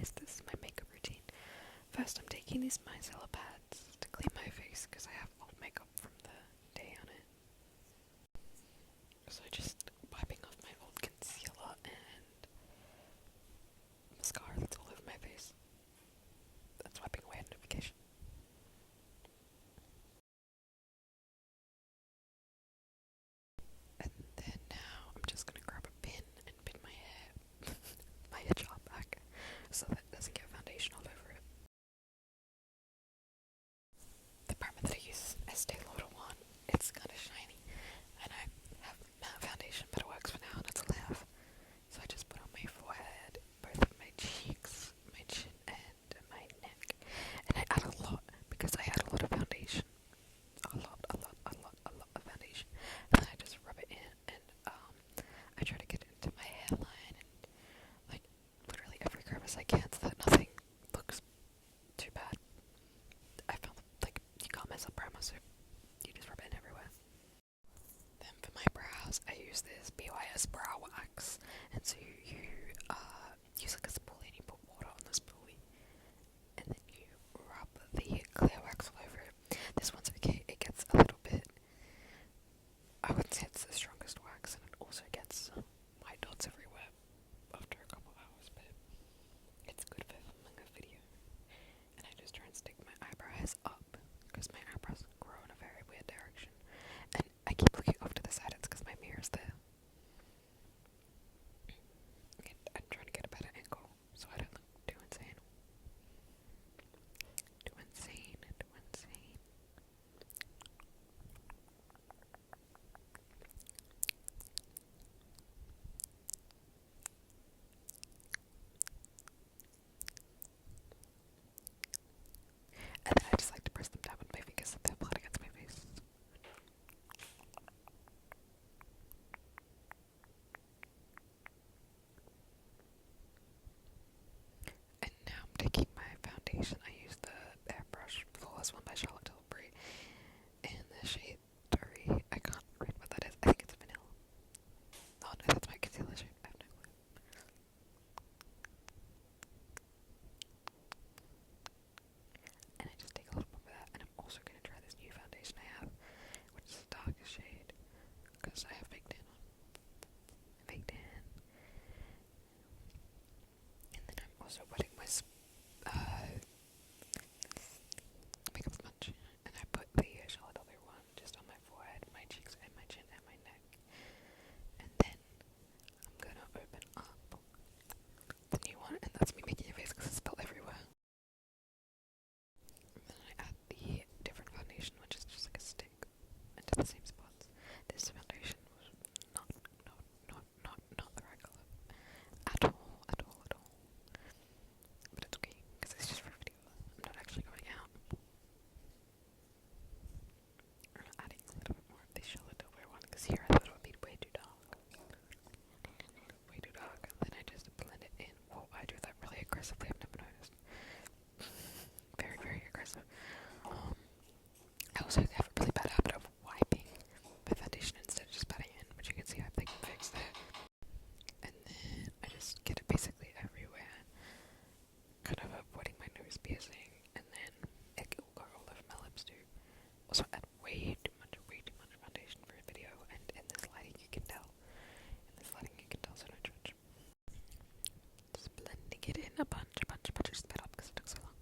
guys, this is my makeup routine. First, I'm taking these micellar pads to clean my face because I have old makeup from the day on it. So just wiping off my old concealer and mascara that's all over my face. That's wiping away a notification. And then now I'm just gonna grab a pin and pin my hair, my hair gel back, so that it doesn't get foundation all over it. The primer that I use is Estee Lauder one. It's kind of shiny, and I have matte foundation, but it works for now, and it's a laugh. So I just put on my forehead, both of my cheeks, my chin, and my neck. And I add a lot because I add a lot of foundation. A lot of foundation. And then I just rub it in, and I try to get it into my hairline and like literally every crevice I can, so that nothing looks too bad. I found like you can't mess up primer, so you just rub it in everywhere. Then for my brows, I use this BYS brow wax, and so you use like a spoolie and you put water on the spoolie, and then you rub the clear wax all over it. This one's okay, it gets a little bit, I wouldn't say it's the strongest wax, and it also gets white dots everywhere after a couple hours, but it's good for filming a video. And I just try and stick my eyebrows up, because my eyebrows grow in a very weird direction. And I keep looking off to the side, it's because my mirror's there. And I'm trying to get a better angle, so I don't look too insane. Too insane. And then I just like to press them down with my fingers so they're flat against my face. And now I'm taking my foundation. I use the Airbrush Flawless one by Charlotte Tilbury in the shade Dirty. I can't read what that is. I think it's vanilla. Oh no, that's my concealer shade. I have no clue. And I just take a little bit of that, and I'm also going to try this new foundation I have, which is a darker shade, because I have baked in on. Baked in. And then I'm also wetting my makeup sponge, and I put the Charlotte Tilbury one just on my forehead, my cheeks, and my chin, and my neck. And then I'm going to open up the new one, and that's me making your face because it's spilled everywhere. And then I add the different foundation, which is just like a stick, into the same spots. This foundation was not the right color at all. But it's okay, because it's just for a video. I'm not actually going out. I'm adding a little bit more of the Charlotte Tilbury one, because here I thought it would be way too dark. And then I just blend it in. Whoa, I do that really aggressively, I've never noticed. Very aggressive. I also have a really bad habit of wiping my foundation instead of just patting in, which you can see I've like fixed that. And then I just get it basically everywhere, kind of avoiding my nose piercing, and then it will go all over my lips too. Also add way too much foundation for a video, and in this lighting you can tell. So don't judge. Just blending it in a bunch, just sped up because it took so long.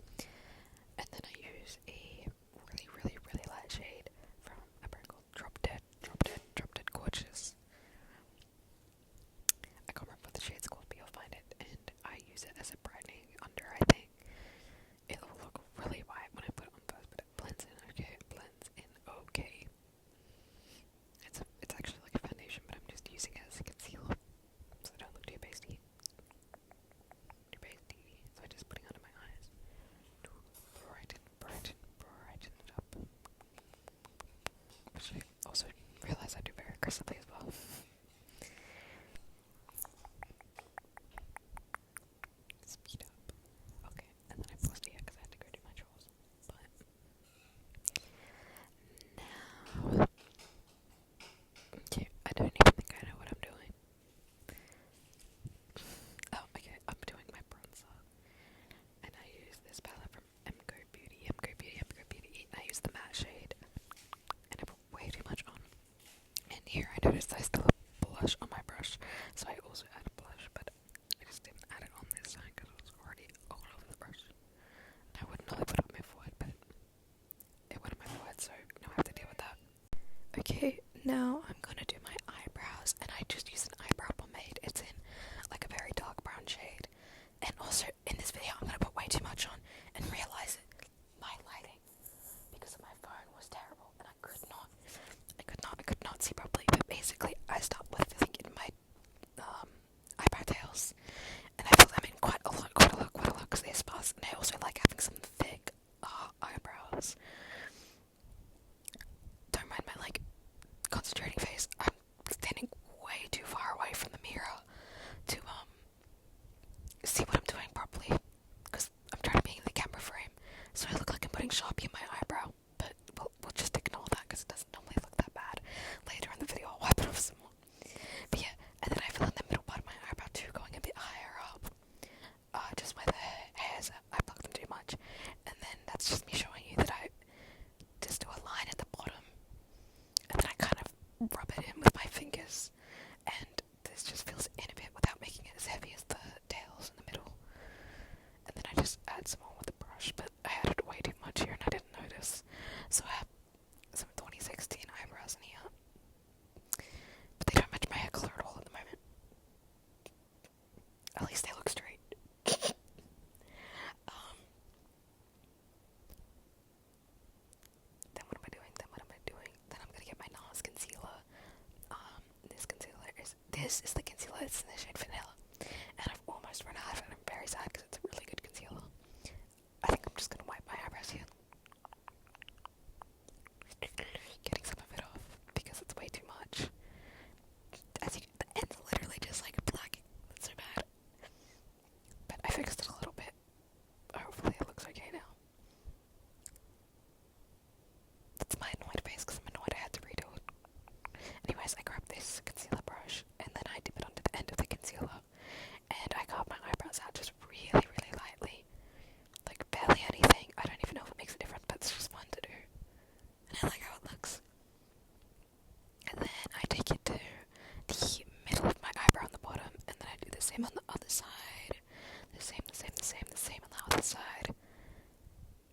And then I use a really light shade here I noticed I still have blush on my brush, so I also added blush, but I just didn't add it on this side because it was already all over the brush. And I would not put it on my forehead, but it went on my forehead, so now I have to deal with that. Okay, now I'm gonna do my eyebrows, and I just use an eyebrow pomade. It's in like a very dark brown shade. And also in this video I'm gonna put way too much on and realize it. My lighting, because my phone was terrible and I could not see properly. But basically I start with thinking my eyebrow tails, and I fill them in quite a lot because they're sparse, and I also like having some thick eyebrows. Don't mind my like concentrating face. I'm standing way too far away from the mirror to see what I'm doing properly, because I'm trying to be in the camera frame, so I look like I'm putting Sharpie in my eyebrow. But we'll just ignore that because it doesn't normally look that bad. Later in the video I'll wipe it off some more. But yeah, and then I fill in the middle part of my eyebrow too, going a bit higher up, just where the hairs are. I pluck them too much, and then that's just me showing you that I just do a line at the bottom, and then I kind of rub it in with my fingers, and this just fills in a bit without making it as heavy as the tails in the middle. And then I just add some more with the brush, but I added way too much here and I didn't notice. So I have some 2016 eyebrows in here, but they don't match my hair color at all at the moment. At least they look straight. Then what am I doing? Then I'm gonna get my NARS concealer. This is the concealer. It's in the shade Vanilla, and I've almost run out of it. And I'm very sad because it's a really good concealer. I think I'm just gonna wipe my eyebrows here, getting some of it off because it's way too much. As you, the end's literally just like black. That's so bad. But I fixed it a little bit. Hopefully it looks okay now. That's my annoyed face because I'm annoyed I had to redo it. Anyways, I grabbed this concealer brush and then I dip it onto the end of the concealer, and I carve my eyebrows out just really, really lightly. Like barely anything. I don't even know if it makes a difference, but it's just fun to do. And I like how it looks. And then I take it to the middle of my eyebrow on the bottom, and then I do the same on the other side. The same on the other side.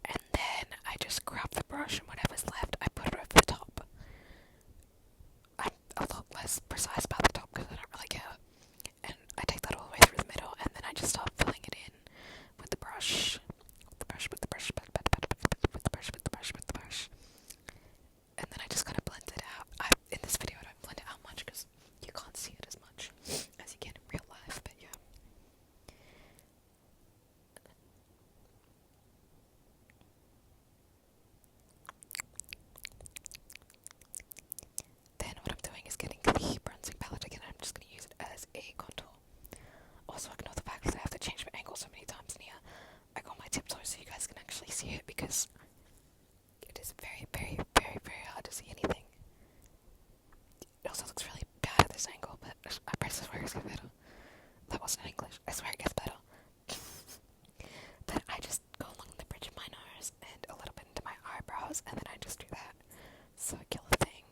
And then I just grab the brush and whatever's left, I put it over the top. I'm a lot less precise about the top because I don't really care. And I take that all the way through the middle, and then I just start filling it in with the brush. And then I just kind of blend it out. In this video I don't blend it out much because you can't see it as much as you can in real life, but yeah. Then what I'm doing is getting the bronzing palette again. I'm just going to use it as a contour. Also ignore the fact that I have to change my angle so many times in here. I got my tiptoes so you guys can actually see it because it is very, very, very, very hard to see anything. It also looks really bad at this angle, but I swear it gets better. That wasn't English. I swear it gets better. But I just go along the bridge of my nose and a little bit into my eyebrows, and then I just do that circular thing.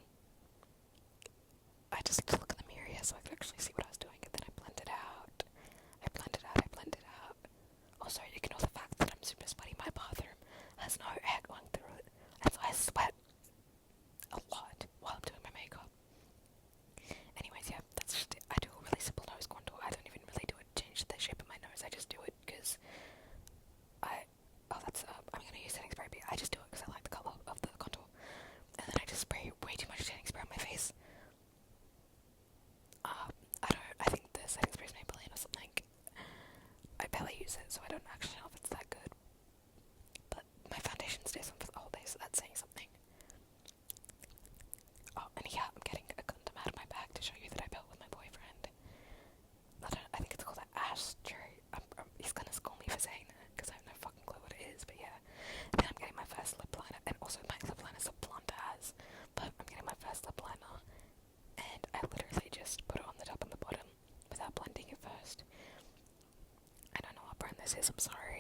I just look in the mirror here so I can actually see what I was doing, and then I blend it out. I blend it out. Also, ignore the fact that I'm super sweaty. My bathroom has no air going through it, and so I sweat a lot while I'm doing my makeup. Anyways, yeah, that's just it. I do a really simple nose contour. I don't even really do it, change the shape of my nose. I just do it because I'm gonna use setting spray, but I just do it because I like the color of the contour. And then I just spray way too much setting spray on my face. I think the setting spray is Maybelline or something. I barely use it, so I don't actually know if it's that good. But my foundation stays on for the whole day, so that's saying something. Oh, and yeah, I'm getting a condom out of my bag to show you that I built with my boyfriend. I think it's called an ashtray. He's gonna scold me for saying that, because I have no fucking clue what it is, but yeah. And then I'm getting my first lip liner, and also my lip liner is a blonde as, but I'm getting my first lip liner, and I literally just put it on the top and the bottom without blending it first. I don't know what brand this is, I'm sorry.